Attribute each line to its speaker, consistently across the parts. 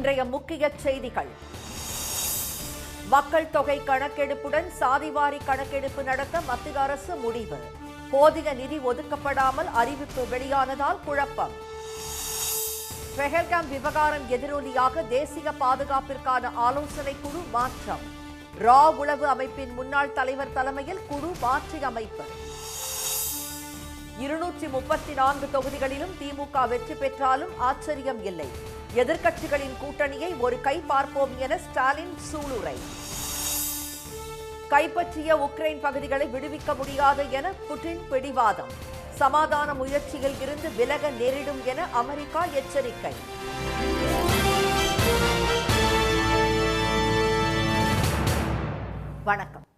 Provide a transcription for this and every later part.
Speaker 1: இன்றைய முக்கிய செய்திகள். மக்கள் தொகை கணக்கெடுப்புடன் சாதிவாரி கணக்கெடுப்பு நடத்த மத்திய அரசு முடிவு. போதிய நிதி ஒதுக்கப்படாமல் அறிவிப்பு வெளியானதால் குழப்பம். பெஹல்காம் விவகாரம் எதிரொலியாக தேசிய பாதுகாப்பிற்கான ஆலோசனை குழு மாற்றம். ரா உளவு அமைப்பின் முன்னாள் தலைவர் தலைமையில் குழு மாற்றி அமைப்பு. 234 தொகுதிகளிலும் திமுக வெற்றி பெற்றாலும் ஆச்சரியம் இல்லை. எதிர்க்கட்சிகளின் கூட்டணியை ஒரு கை பார்ப்போம் என ஸ்டாலின் சூளுரை. கைப்பற்றிய உக்ரைன் பகுதிகளை விடுவிக்க முடியாது என புட்டின் பிடிவாதம். சமாதான முயற்சியில் இருந்து விலக நேரிடும் என அமெரிக்கா எச்சரிக்கை.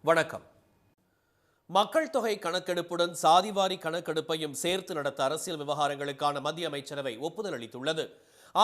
Speaker 2: வணக்கம். மக்கள் தொகை கணக்கெடுப்புடன் சாதிவாரி கணக்கெடுப்பையும் சேர்த்து நடத்த அரசியல் விவகாரங்களுக்கான மத்திய அமைச்சரவை ஒப்புதல் அளித்துள்ளது.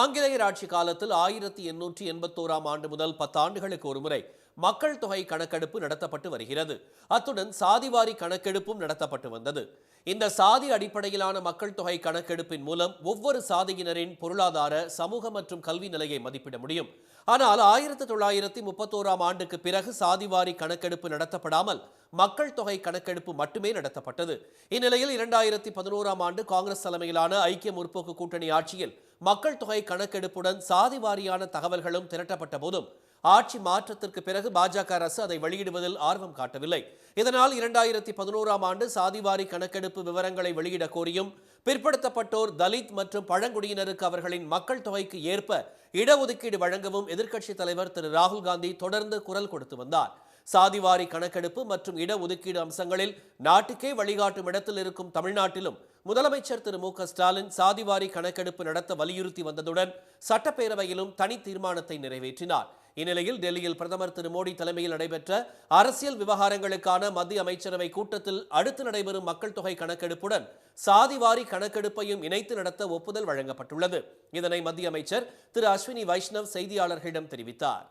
Speaker 2: ஆங்கிலேயர் ஆட்சி காலத்தில் 1881ஆம் ஆண்டு முதல் 10 ஆண்டுகளுக்கு ஒருமுறை மக்கள் தொகை கணக்கெடுப்பு நடத்தப்பட்டு வருகிறது. அத்துடன் சாதிவாரி கணக்கெடுப்பும் நடத்தப்பட்டு வந்தது. இந்த சாதி அடிப்படையிலான மக்கள் தொகை கணக்கெடுப்பின் மூலம் ஒவ்வொரு சாதியினரின் பொருளாதார, சமூக மற்றும் கல்வி நிலையை மதிப்பிட முடியும். ஆனால் 1931ஆம் ஆண்டுக்கு பிறகு சாதிவாரி கணக்கெடுப்பு நடத்தப்படாமல் மக்கள் தொகை கணக்கெடுப்பு மட்டுமே நடத்தப்பட்டது. இந்நிலையில் 2011ஆம் ஆண்டு காங்கிரஸ் தலைமையிலான ஐக்கிய முற்போக்கு கூட்டணி ஆட்சியில் மக்கள் தொகை கணக்கெடுப்புடன் சாதிவாரியான தகவல்களும் திரட்டப்பட்ட போதும் ஆட்சி மாற்றத்திற்கு பிறகு பாஜக அரசு அதை வெளியிடுவதில் ஆர்வம் காட்டவில்லை. இதனால் 2011ஆம் ஆண்டு சாதிவாரி கணக்கெடுப்பு விவரங்களை வெளியிட கோரியும் பிற்படுத்தப்பட்டோர், தலித் மற்றும் பழங்குடியினருக்கு அவர்களின் மக்கள் தொகைக்கு ஏற்ப இடஒதுக்கீடு வழங்கவும் எதிர்க்கட்சித் தலைவர் திரு ராகுல் காந்தி தொடர்ந்து குரல் கொடுத்து வந்தார். சாதிவாரி கணக்கெடுப்பு மற்றும் இடஒதுக்கீடு அம்சங்களில் நாட்டுக்கே வழிகாட்டும் இடத்தில் இருக்கும் தமிழ்நாட்டிலும் முதலமைச்சர் திரு மு.க. ஸ்டாலின் சாதிவாரி கணக்கெடுப்பு நடத்த வலியுறுத்தி வந்ததுடன் சட்டப்பேரவையிலும் தனி தீர்மானத்தை நிறைவேற்றினார். இந்நிலையில் டெல்லியில் பிரதமர் திரு மோடி தலைமையில் நடைபெற்ற அரசியல் விவகாரங்களுக்கான மத்திய அமைச்சரவை கூட்டத்தில் அடுத்து நடைபெறும் மக்கள் தொகை கணக்கெடுப்புடன் சாதிவாரி கணக்கெடுப்பையும் இணைத்து நடத்த ஒப்புதல் வழங்கப்பட்டுள்ளது. இதனை மத்திய அமைச்சர் திரு அஸ்வினி வைஷ்ணவ் செய்தியாளர்களிடம் தெரிவித்தார்.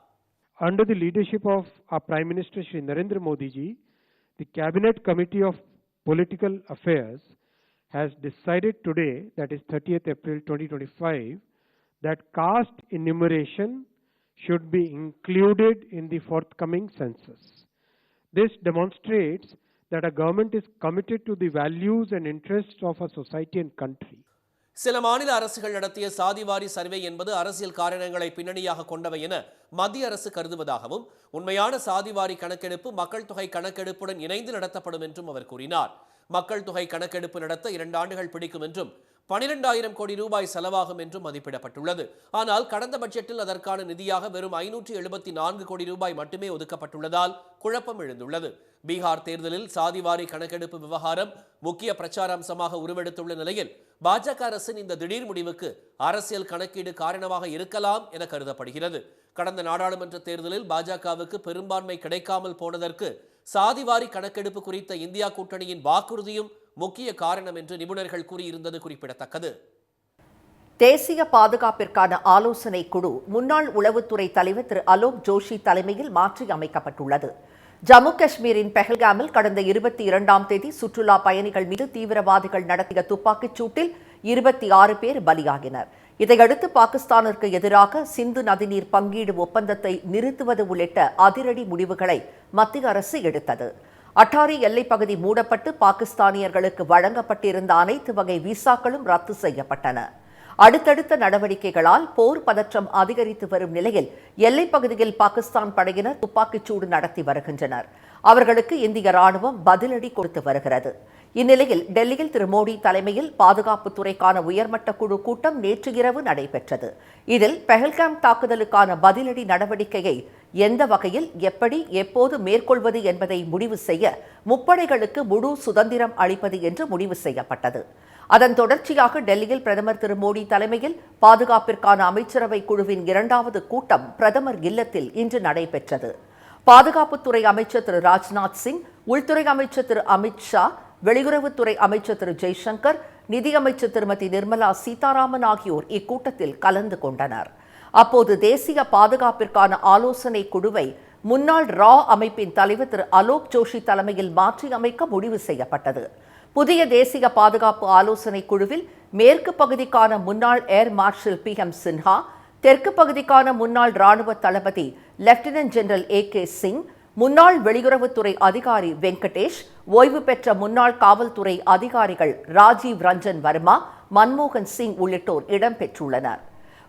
Speaker 3: Under the leadership of our Prime Minister Shri Narendra Modi ji, the Cabinet Committee of Political Affairs has decided today, that is 30th April 2025, that caste enumeration should be included in the forthcoming census. This demonstrates that our government is committed to the values and interests of our society and country.
Speaker 2: சில மாநில அரசுகள் நடத்திய சாதிவாரி survey என்பது அரசியல் காரணங்களை பின்னணியாக கொண்டவை என மத்திய அரசு கருதுவதாகவும், உண்மையான சாதிவாரி கணக்கெடுப்பு மக்கள் தொகை கணக்கெடுப்புடன் இணைந்து நடத்தப்படும் என்றும் அவர் கூறினார். மக்கள் தொகை கணக்கெடுப்பு நடத்த 2 ஆண்டுகள் பிடிக்கும் என்றும் 12,000 கோடி ரூபாய் செலவாகும் என்றும் மதிப்பிடப்பட்டுள்ளது. ஆனால் கடந்த பட்ஜெட்டில் அதற்கான நிதியாக வெறும் 574 கோடி ரூபாய் மட்டுமே ஒதுக்கப்பட்டுள்ளதால் குழப்பம் எழுந்துள்ளது. பீகார் தேர்தலில் சாதிவாரி கணக்கெடுப்பு விவகாரம் முக்கிய பிரச்சார அம்சமாக உருவெடுத்துள்ள நிலையில் பாஜக அரசின் இந்த திடீர் முடிவுக்கு அரசியல் கணக்கீடு காரணமாக இருக்கலாம் என கருதப்படுகிறது. கடந்த நாடாளுமன்ற தேர்தலில் பாஜகவுக்கு பெரும்பான்மை கிடைக்காமல் போனதற்கு சாதிவாரி கணக்கெடுப்பு குறித்த இந்தியா கூட்டணியின் வாக்குறுதியும் முக்கிய காரணம் என்று நிபுணர்கள் கூறியிருந்தது குறிப்பிடத்தக்கது.
Speaker 1: தேசிய பாதுகாப்பிற்கான ஆலோசனை குழு முன்னாள் உளவுத்துறை தலைவர் திரு அலோக் ஜோஷி தலைமையில் மாற்றி அமைக்கப்பட்டுள்ளது. ஜம்மு காஷ்மீரின் பெஹல்காமில் கடந்த 22ஆம் தேதி சுற்றுலா பயணிகள் மீது தீவிரவாதிகள் நடத்திய துப்பாக்கிச் சூட்டில் 26 பேர் பலியாகினர். இதையடுத்து பாகிஸ்தானிற்கு எதிராக சிந்து நதிநீர் பங்கீடு ஒப்பந்தத்தை நிறுத்துவது உள்ளிட்ட அதிரடி முடிவுகளை மத்திய அரசு எடுத்தது. அட்டாரி எல்லைப்பகுதி மூடப்பட்டு பாகிஸ்தானியர்களுக்கு வழங்கப்பட்டிருந்த அனைத்து வகை விசாக்களும் ரத்து செய்யப்பட்டன. அடுத்தடுத்த நடவடிக்கைகளால் போர் பதற்றம் அதிகரித்து வரும் நிலையில் எல்லைப்பகுதியில் பாகிஸ்தான் படையினர் துப்பாக்கிச்சூடு நடத்தி வருகின்றனர். அவர்களுக்கு இந்திய ராணுவம் பதிலடி கொடுத்து வருகிறது. இந்நிலையில் டெல்லியில் திரு மோடி தலைமையில் பாதுகாப்புத்துறைக்கான உயர்மட்ட குழு கூட்டம் நேற்று இரவு நடைபெற்றது. இதில் பெஹல்காம் தாக்குதலுக்கான பதிலடி நடவடிக்கையை எந்த வகையில், எப்படி, எப்போது மேற்கொள்வது என்பதை முடிவு செய்ய முப்படைகளுக்கு முழு சுதந்திரம் அளிப்பது என்று முடிவு செய்யப்பட்டது. அதன் தொடர்ச்சியாக டெல்லியில் பிரதமர் திரு மோடி தலைமையில் பாதுகாப்பிற்கான அமைச்சரவை குழுவின் 2வது கூட்டம் பிரதமர் இல்லத்தில் இன்று நடைபெற்றது. பாதுகாப்புத்துறை அமைச்சர் திரு ராஜ்நாத் சிங், உள்துறை அமைச்சர் திரு அமித் ஷா, வெளியுறவுத்துறை அமைச்சர் திரு ஜெய்சங்கர், நிதியமைச்சர் திருமதி நிர்மலா சீதாராமன் ஆகியோர் இக்கூட்டத்தில் கலந்து கொண்டனர். அப்போது தேசிய பாதுகாப்பிற்கான ஆலோசனை குழுவை முன்னாள் ரா அமைப்பின் தலைவர் திரு அலோக் ஜோஷி தலைமையில் மாற்றி அமைக்க முடிவு செய்யப்பட்டது. புதிய தேசிய பாதுகாப்பு ஆலோசனை குழுவில் மேற்கு பகுதிக்கான முன்னாள் ஏர் மார்ஷல் PM சின்ஹா, தெற்கு பகுதிக்கான முன்னாள் ராணுவ தளபதி லெப்டினன்ட் ஜெனரல் A.K. சிங், முன்னாள் வெளியுறவுத்துறை அதிகாரி வெங்கடேஷ், ஓய்வு பெற்ற முன்னாள் காவல்துறை அதிகாரிகள் ராஜீவ் ரஞ்சன் வர்மா, மன்மோகன் சிங் உள்ளிட்டோர் இடம்பெற்றுள்ளனர்.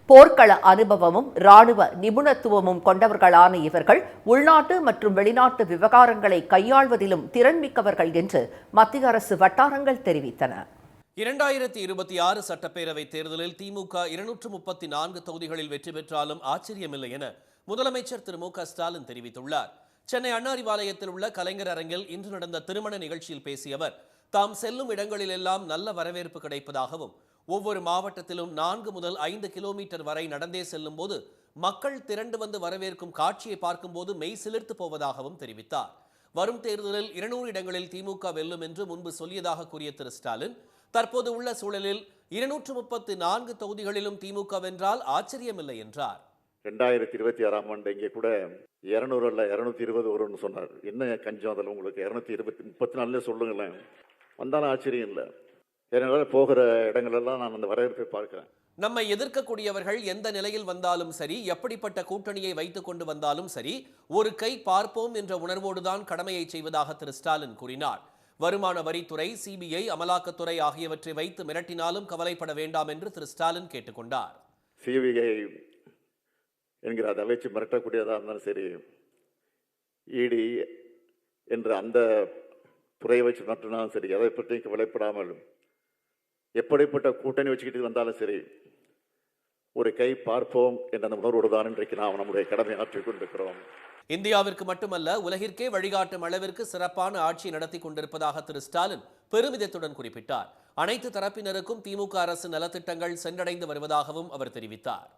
Speaker 1: போர்க்கள அனுபவமும் ராணுவ நிபுணத்துவமும் கொண்டவர்களான இவர்கள் உள்நாட்டு மற்றும் வெளிநாட்டு விவகாரங்களை கையாள்வதிலும் திறன்மிக்கவர்கள் என்று மத்திய அரசு வட்டாரங்கள் தெரிவித்தன.
Speaker 2: 2026 சட்டப்பேரவை தேர்தலில் திமுக 234 தொகுதிகளில் வெற்றி பெற்றாலும் ஆச்சரியமில்லை என முதலமைச்சர் திரு மு.க. ஸ்டாலின் தெரிவித்துள்ளார். சென்னை அண்ணா அறிவாலயத்தில் உள்ள கலைஞர் அரங்கில் இன்று நடந்த திருமண நிகழ்ச்சியில் பேசிய அவர், தாம் செல்லும் இடங்களிலெல்லாம் நல்ல வரவேற்பு கிடைப்பதாகவும், ஒவ்வொரு மாவட்டத்திலும் 4 முதல் 5 கிலோமீட்டர் வரை நடந்தே செல்லும் போது மக்கள் திரண்டு வந்து வரவேற்கும் காட்சியை பார்க்கும்போது மெய் சிலிர்த்து போவதாகவும் தெரிவித்தார். வரும் தேர்தலில் 200 இடங்களில் திமுக வெல்லும் என்று முன்பு சொல்லியதாக கூறிய திரு ஸ்டாலின், தற்போது உள்ள சூழலில் 234 தொகுதிகளிலும் திமுக வென்றால் ஆச்சரியமில்லை என்றார்.
Speaker 4: 2026ஆம் ஆண்டு இங்கே கூட 200 அல்ல 220 வரும்னு சொன்னார். என்ன கஞ்சம் அதில் உங்களுக்கு 234 சொல்லுங்களேன், வந்தாலும் ஆச்சரியம் இல்லை. ஏன்னா போகிற இடங்களெல்லாம் நான் அந்த வரவேற்பை பார்க்கிறேன்.
Speaker 2: நம்மை எதிர்க்கக்கூடியவர்கள் எந்த நிலையில் வந்தாலும் சரி, எப்படிப்பட்ட கூட்டணியை வைத்துக் கொண்டு வந்தாலும் சரி, ஒரு கை பார்ப்போம் என்ற உணர்வோடுதான் கடமையை செய்வதாக திரு ஸ்டாலின் கூறினார். வருமான வரித்துறை, சிபிஐ, அமலாக்கத்துறை ஆகியவற்றை வைத்து மிரட்டினாலும் கவலைப்பட வேண்டாம் என்று திரு ஸ்டாலின் கேட்டுக்கொண்டார்.
Speaker 4: சிபிஐ என்கிற அதை வச்சு மிரட்டக்கூடியதாக இருந்தாலும் சரி, இடி என்ற அந்த துறையை வச்சு மிரட்டினாலும் சரி, எதை பற்றி கவலைப்படாமல் எப்படிப்பட்ட கூட்டணி வச்சுக்கிட்டு வந்தாலும் சரி, ஒரு கை பார்ப்போம் என்ற அந்த உணர்வோடு தான் இன்றைக்கு நாம் நம்முடைய கடமை ஆற்றிக் கொண்டிருக்கிறோம்.
Speaker 2: இந்தியாவிற்கு மட்டுமல்ல, உலகிற்கே வழிகாட்டும் அளவிற்கு சிறப்பான ஆட்சி நடத்தி கொண்டிருப்பதாக திரு ஸ்டாலின் பெருமிதத்துடன் குறிப்பிட்டார். அனைத்து தரப்பினருக்கும் திமுக அரசு நலத்திட்டங்கள் சென்றடைந்து வருவதாகவும் அவர் தெரிவித்தார்.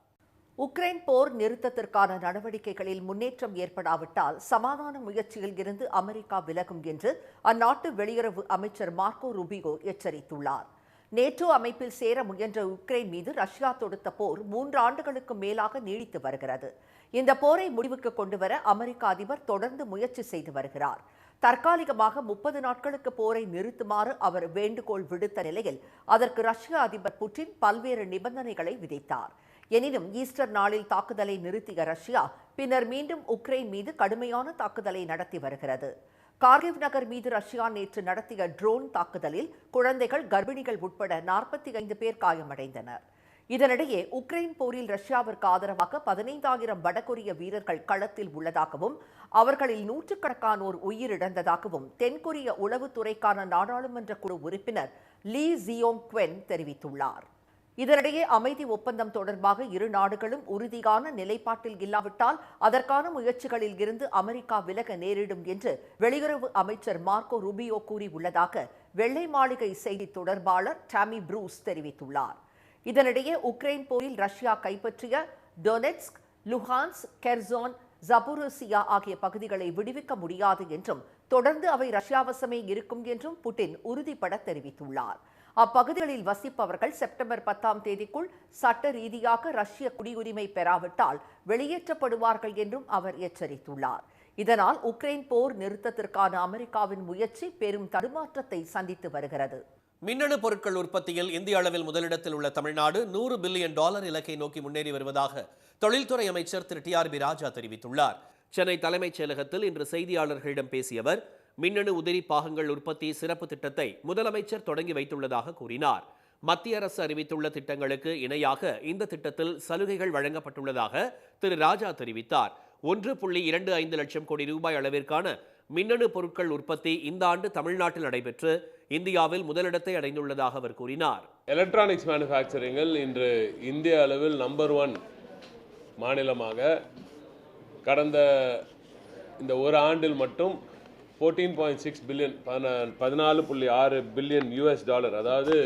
Speaker 1: உக்ரைன் போர் நிறுத்தத்திற்கான நடவடிக்கைகளில் முன்னேற்றம் ஏற்படாவிட்டால் சமாதான முயற்சியில் இருந்து அமெரிக்கா விலகும் என்று அந்நாட்டு வெளியுறவு அமைச்சர் மார்க்கோ ரூபியோ எச்சரித்துள்ளார். நேட்டோ அமைப்பில் சேர முயன்ற உக்ரைன் மீது ரஷ்யா தொடுத்த போர் 3 ஆண்டுகளுக்கு மேலாக நீடித்து வருகிறது. இந்த போரை முடிவுக்கு கொண்டுவர அமெரிக்க அதிபர் தொடர்ந்து முயற்சி செய்து வருகிறார். தற்காலிகமாக 30 நாட்களுக்கு போரை நிறுத்துமாறு அவர் வேண்டுகோள் விடுத்த நிலையில் அதற்கு ரஷ்ய அதிபர் புட்டின் பல்வேறு நிபந்தனைகளை விதித்தார். எனினும் ஈஸ்டர் நாளில் தாக்குதலை நிறுத்திய ரஷ்யா பின்னர் மீண்டும் உக்ரைன் மீது கடுமையான தாக்குதலை நடத்தி வருகிறது. கார்கிவ் நகர் மீது ரஷ்யா நேற்று நடத்திய ட்ரோன் தாக்குதலில் குழந்தைகள், கர்ப்பிணிகள் உட்பட 45 பேர் காயமடைந்தனர். இதனிடையே உக்ரைன் போரில் ரஷ்யாவிற்கு ஆதரவாக 15,000 வடகொரிய வீரர்கள் களத்தில் உள்ளதாகவும் அவர்களில் 100கணக்கானோர் உயிரிழந்ததாகவும் தென்கொரிய உளவுத்துறைக்கான நாடாளுமன்ற குழு உறுப்பினர் லீ ஜியோங் குவென் தெரிவித்துள்ளார். இதனிடையே அமைதி ஒப்பந்தம் தொடர்பாக இரு நாடுகளும் உறுதியான நிலைப்பாட்டில் இல்லாவிட்டால் அதற்கான முயற்சிகளில் இருந்து அமெரிக்கா விலக நேரிடும் என்று வெளியுறவு அமைச்சர் மார்க்கோ ரூபியோ கூறியுள்ளதாக வெள்ளை மாளிகை செய்தி தொடர்பாளர் டாமி ப்ரூஸ் தெரிவித்துள்ளார். இதனிடையே உக்ரைன் போரில் ரஷ்யா கைப்பற்றிய டொனெட்ஸ்க், லுஹான்ஸ்க், கெர்சோன், ஜபோரோசியா ஆகிய பகுதிகளை விடுவிக்க முடியாது என்றும் தொடர்ந்து அவை ரஷ்யாவசமே இருக்கும் என்றும் புட்டின் உறுதிபட தெரிவித்துள்ளார். அப்பகுதிகளில் வசிப்பவர்கள் செப்டம்பர் 10ஆம் தேதிக்குள் சட்ட ரீதியாக ரஷ்ய குடியுரிமை பெறாவிட்டால் வெளியேற்றப்படுவார்கள் என்றும் அவர் எச்சரித்துள்ளார். இதனால் உக்ரைன் போர் நிறுத்தத்திற்கான அமெரிக்காவின் முயற்சி பெரும் தடுமாற்றத்தை சந்தித்து வருகிறது.
Speaker 2: மின்னணு பொருட்கள் உற்பத்தியில் இந்திய அளவில் முதலிடத்தில் உள்ள தமிழ்நாடு $100 பில்லியன் இலக்கை நோக்கி முன்னேறி வருவதாக தொழில்துறை அமைச்சர் திரு TRB ராஜா தெரிவித்துள்ளார். சென்னை தலைமைச் செயலகத்தில் இன்று செய்தியாளர்களிடம் பேசிய அவர், மின்னணு உதிரி பாகங்கள் உற்பத்தி சிறப்பு திட்டத்தை முதலமைச்சர் தொடங்கி வைத்துள்ளதாக கூறினார். மத்திய அரசு அறிவித்துள்ள திட்டங்களுக்கு இணையாக இந்த திட்டத்தில் சலுகைகள் வழங்கப்பட்டுள்ளதாக திரு ராஜா தெரிவித்தார். 1.25 லட்சம் கோடி ரூபாய் அளவிற்கான மின்னணு பொருட்கள் உற்பத்தி இந்த ஆண்டு தமிழ்நாட்டில் நடைபெற்று இந்தியாவில் முதலிடத்தை அடைந்துள்ளதாக அவர் கூறினார்.
Speaker 5: எலக்ட்ரானிக்ஸ் மேனுஃபேக்சரிங்கில் இன்று இந்திய அளவில் நம்பர் 1 மாநிலமாக கடந்த இந்த ஒரு ஆண்டில் மட்டும் 14.6 பில்லியன் 14.6 பில்லியன் US டாலர், அதாவது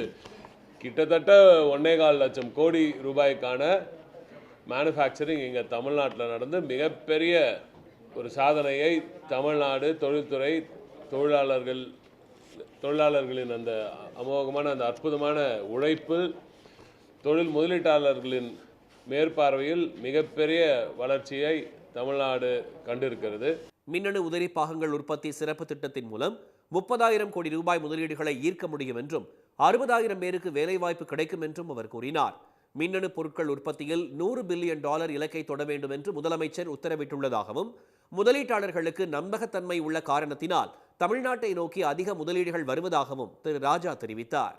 Speaker 5: கிட்டத்தட்ட 1.25 லட்சம் கோடி ரூபாய்க்கான மேனுஃபேக்சரிங் இங்கே தமிழ்நாட்டில் நடந்து மிகப்பெரிய ஒரு சாதனையை தமிழ்நாடு தொழில்துறை தொழிலாளர்களின் அந்த அமோகமான அந்த அற்புதமான உழைப்பு, தொழில் முதலீட்டாளர்களின் மேற்பார்வையில் மிகப்பெரிய வளர்ச்சியை தமிழ்நாடு கண்டிருக்கிறது.
Speaker 2: மின்னணு உதிரி பாகங்கள் உற்பத்தி சிறப்பு திட்டத்தின் மூலம் 30,000 கோடி ரூபாய் முதலீடுகளை ஈர்க்க முடியும் என்றும் 60,000 பேருக்கு வேலைவாய்ப்பு கிடைக்கும் என்றும் அவர் கூறினார். மின்னணு பொருட்கள் உற்பத்தியில் $100 பில்லியன் இலக்கை தொட வேண்டும் என்று முதலமைச்சர் உத்தரவிட்டுள்ளதாகவும், முதலீட்டாளர்களுக்கு நம்பகத்தன்மை உள்ள காரணத்தினால் தமிழ்நாட்டை நோக்கி அதிக முதலீடுகள் வருவதாகவும் திரு ராஜா தெரிவித்தார்.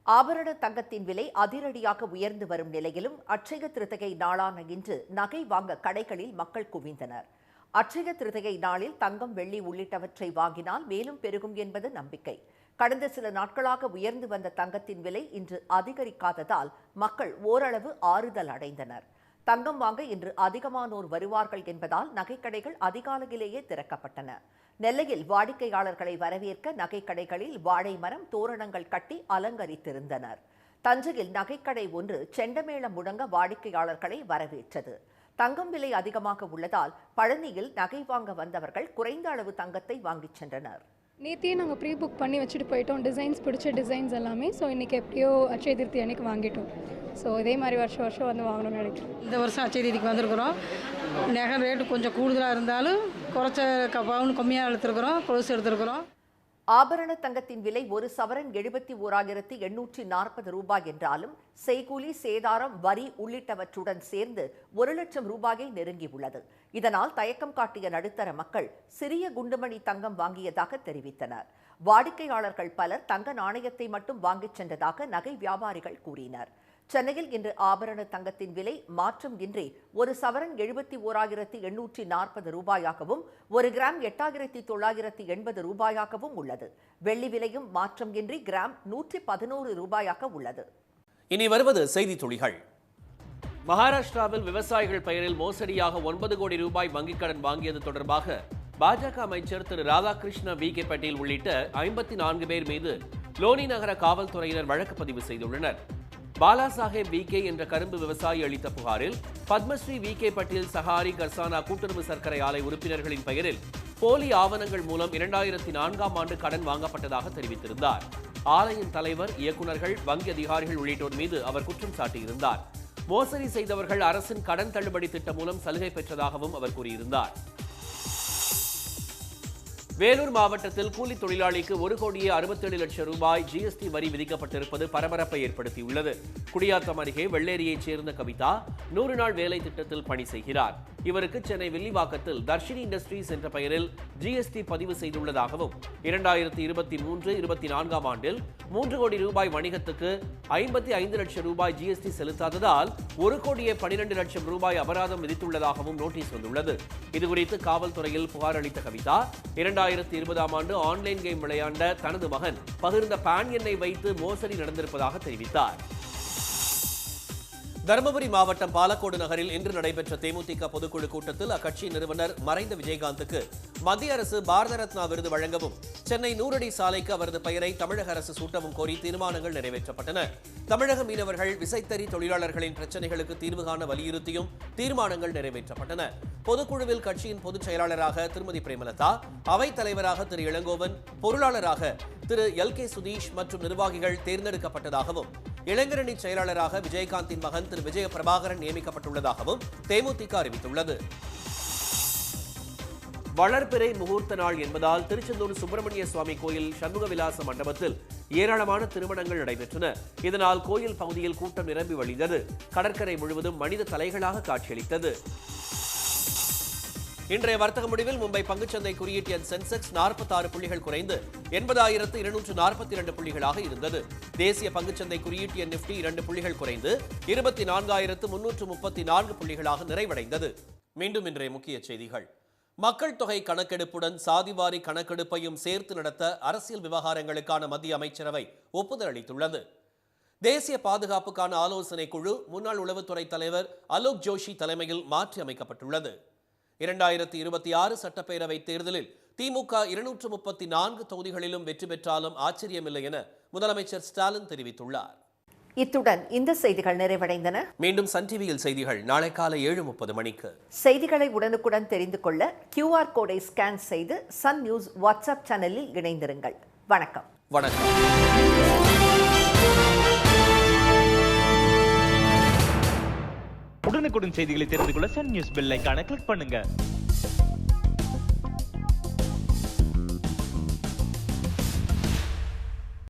Speaker 1: ஆபரண தங்கத்தின் விலை அதிரடியாக உயர்ந்து வரும் நிலையிலும் அட்சய திருத்திகை நாளான இன்று நகை வாங்க கடைகளில் மக்கள் குவிந்தனர். அட்சய திருத்திகை நாளில் தங்கம், வெள்ளி உள்ளிட்டவற்றை வாங்கினால் மேலும் பெருகும் என்பது நம்பிக்கை. கடந்த சில நாட்களாக உயர்ந்து வந்த தங்கத்தின் விலை இன்று அதிகரிக்காததால் மக்கள் ஓரளவு ஆறுதல் அடைந்தனர். தங்கம் வாங்க இன்று அதிகமானோர் வருவார்கள் என்பதால் நகைக்கடைகள் அதிகாலையிலேயே திறக்கப்பட்டன. நெல்லையில் வாடிக்கையாளர்களை வரவேற்க நகைக்கடைகளில் வாழை மரம், தோரணங்கள் கட்டி அலங்கரித்திருந்தனர். தஞ்சையில் நகைக்கடை ஒன்று செண்டமேளம் முழங்க வாடிக்கையாளர்களை வரவேற்றது. தங்கம் விலை அதிகமாக உள்ளதால் பழனியில் நகை வாங்க வந்தவர்கள் குறைந்த அளவு தங்கத்தை வாங்கிச் சென்றனர்.
Speaker 6: நேற்றையே நாங்கள் ப்ரீ புக் பண்ணி வச்சுட்டு போயிட்டோம், டிசைன்ஸ் பிடிச்ச டிசைன்ஸ் எல்லாமே. ஸோ இன்றைக்கி எப்படியோ அட்சய திருத்தி அன்றைக்கி வாங்கிட்டோம். ஸோ இதே மாதிரி வருஷம் வருஷம் வந்து வாங்கணும்னு நினைக்கிறேன்.
Speaker 7: இந்த வருஷம் அட்சய திருத்திக்கு வந்திருக்கிறோம். நகை ரேட்டு கொஞ்சம் கூடுதலாக இருந்தாலும் குறைச்ச பவுன் கம்மியாக எடுத்துருக்குறோம், கொலுசு எடுத்துருக்குறோம்.
Speaker 1: ஆபரண தங்கத்தின் விலை ஒரு சவரன் 71,840 ரூபாய் என்றாலும் செய்கூலி, சேதாரம், வரி உள்ளிட்டவற்றுடன் சேர்ந்து 1 லட்சம் ரூபாயை நெருங்கியுள்ளது. இதனால் தயக்கம் காட்டிய நடுத்தர மக்கள் சிறிய குண்டுமணி தங்கம் வாங்கியதாக தெரிவித்தனர். வாடிக்கையாளர்கள் பலர் தங்க நாணயத்தை மட்டும் வாங்கிச் சென்றதாக நகை வியாபாரிகள் கூறினர். சென்னையில் இன்று ஆபரண தங்கத்தின் விலை மாற்றம் இன்றி ஒரு சவரன் 71,840 ரூபாயாகவும் 1 கிராம் 8,980 ரூபாயாகவும் உள்ளது. வெள்ளி விலையும் மாற்றம் இன்றி கிராம் 111 ரூபாயாக உள்ளது.
Speaker 2: இனி வருவது செய்தி துளிகள். மகாராஷ்டிராவில் விவசாயிகள் பெயரில் மோசடியாக 9 கோடி ரூபாய் வங்கிக் கடன் வாங்கியது தொடர்பாக பாஜக அமைச்சர் திரு ராதாகிருஷ்ண வி.கே. பட்டேல் உள்ளிட்ட 54 பேர் மீது லோனி நகர காவல்துறையினர் வழக்கு பதிவு செய்துள்ளனர். பாலாசாஹேப் வி.கே. என்ற கரும்பு விவசாயி அளித்த புகாரில் பத்மஸ்ரீ வி.கே. பட்டேல் சஹாரி கர்சானா கூட்டுறவு சர்க்கரை ஆலை உறுப்பினர்களின் பெயரில் போலி ஆவணங்கள் மூலம் 2004ஆம் ஆண்டு கடன் வாங்கப்பட்டதாக தெரிவித்திருந்தார். ஆலையின் தலைவர், இயக்குநர்கள், வங்கி அதிகாரிகள் உள்ளிட்டோர் மீது அவர் குற்றம் சாட்டியிருந்தார். மோசடி செய்தவர்கள் அரசின் கடன் தள்ளுபடி திட்டம் மூலம் சலுகை பெற்றதாகவும் அவர் கூறியிருந்தார். வேலூர் மாவட்டத்தில் கூலி தொழிலாளிக்கு 1,67,00,000 ரூபாய் ஜிஎஸ்டி வரி விதிக்கப்பட்டிருப்பது பரபரப்பை ஏற்படுத்தியுள்ளது. குடியாத்தம் அருகே வெள்ளேரியைச் சேர்ந்த கவிதா 100 நாள் வேலை திட்டத்தில் பணி செய்கிறார். இவருக்கு சென்னை வில்லிவாக்கத்தில் தர்ஷினி இண்டஸ்ட்ரீஸ் என்ற பெயரில் ஜிஎஸ்டி பதிவு செய்துள்ளதாகவும் 2023-24ஆம் ஆண்டில் 3 கோடி ரூபாய் வணிகத்துக்கு 55 லட்சம் ரூபாய் ஜிஎஸ்டி செலுத்தாததால் 1,12 லட்சம் ரூபாய் அபராதம் விதித்துள்ளதாகவும் நோட்டீஸ் வந்துள்ளது. இதுகுறித்து காவல்துறையில் புகார் அளித்த கவிதா 2020ஆம் ஆண்டு ஆன்லைன் கேம் விளையாண்ட தனது மகன் பகிர்ந்த பான் எண்ணை வைத்து மோசடி நடந்திருப்பதாக தெரிவித்தார். தருமபுரி மாவட்டம் பாலக்கோடு நகரில் இன்று நடைபெற்ற தேமுதிக பொதுக்குழு கூட்டத்தில் அக்கட்சியின் நிறுவனர் மறைந்த விஜயகாந்துக்கு மத்திய அரசு பாரத ரத்னா விருது வழங்கவும், சென்னை 100 அடி சாலைக்கு அவரது பெயரை தமிழக அரசு சூட்டவும் கோரி தீர்மானங்கள் நிறைவேற்றப்பட்டன. தமிழக மீனவர்கள், விசைத்தறி தொழிலாளர்களின் பிரச்சினைகளுக்கு தீர்வு காண வலியுறுத்தியும் தீர்மானங்கள் நிறைவேற்றப்பட்டன. பொதுக்குழுவில் கட்சியின் பொதுச் செயலாளராக திருமதி பிரேமலதா, அவைத் தலைவராக திரு இளங்கோவன், பொருளாளராக திரு எல்.கே. சுதீஷ் மற்றும் நிர்வாகிகள் தேர்ந்தெடுக்கப்பட்டதாகவும், இளைஞரணி செயலாளராக விஜயகாந்தின் மகன் திரு விஜய பிரபாகரன் நியமிக்கப்பட்டுள்ளதாகவும் தேமுதிக அறிவித்துள்ளது. வளர்பிறை முகூர்த்த நாள் என்பதால் திருச்செந்தூர் சுப்பிரமணிய சுவாமி கோயில் சண்முக விலாச மண்டபத்தில் ஏராளமான திருமணங்கள் நடைபெற்றன. இதனால் கோயில் பகுதியில் கூட்டம் நிரம்பி வழிந்தது. கடற்கரை முழுவதும் மனித தலைகளாக காட்சியளித்தது. இன்றைய வர்த்தக முடிவில் மும்பை பங்குச்சந்தை குறியீட்டு எண் சென்செக்ஸ் 46 புள்ளிகள் குறைந்து 80,242 புள்ளிகளாக இருந்தது. தேசிய பங்குச்சந்தை குறியீட்டு எண் நிப்டி 2 புள்ளிகள் குறைந்து 24,334 புள்ளிகளாக நிறைவடைந்தது. மீண்டும் இன்றைய முக்கிய செய்திகள். மக்கள் தொகை கணக்கெடுப்புடன் சாதிவாரி கணக்கெடுப்பையும் சேர்த்து நடத்த அரசியல் விவகாரங்களுக்கான மத்திய அமைச்சரவை ஒப்புதல் அளித்துள்ளது. தேசிய பாதுகாப்புக்கான ஆலோசனை குழு முன்னாள் உளவுத்துறை தலைவர் அலோக் ஜோஷி தலைமையில் மாற்றி அமைக்கப்பட்டுள்ளது. 2026 சட்டப்பேரவை தேர்தலில் திமுக 234 தொகுதிகளிலும் வெற்றி பெற்றாலும் ஆச்சரியமில்லை என முதலமைச்சர் ஸ்டாலின் தெரிவித்துள்ளார்.
Speaker 1: இத்துடன் இந்த செய்திகள் நிறைவடைந்தன.
Speaker 2: மீண்டும் சன் டிவியில் செய்திகள் நாளை காலை 7:30 மணிக்கு.
Speaker 1: செய்திகளை உடனுக்குடன் தெரிந்து கொள்ள QR கோடை ஸ்கேன் செய்து சன் நியூஸ் வாட்ஸ்அப் சேனலில் இணைந்திருங்கள். வணக்கம்.
Speaker 2: வணக்கம்.
Speaker 8: உடனுக்குடன் செய்திகளை தெரிந்து கொள்ள சன் நியூஸ் பெல் ஐகானை கிளிக் பண்ணுங்க.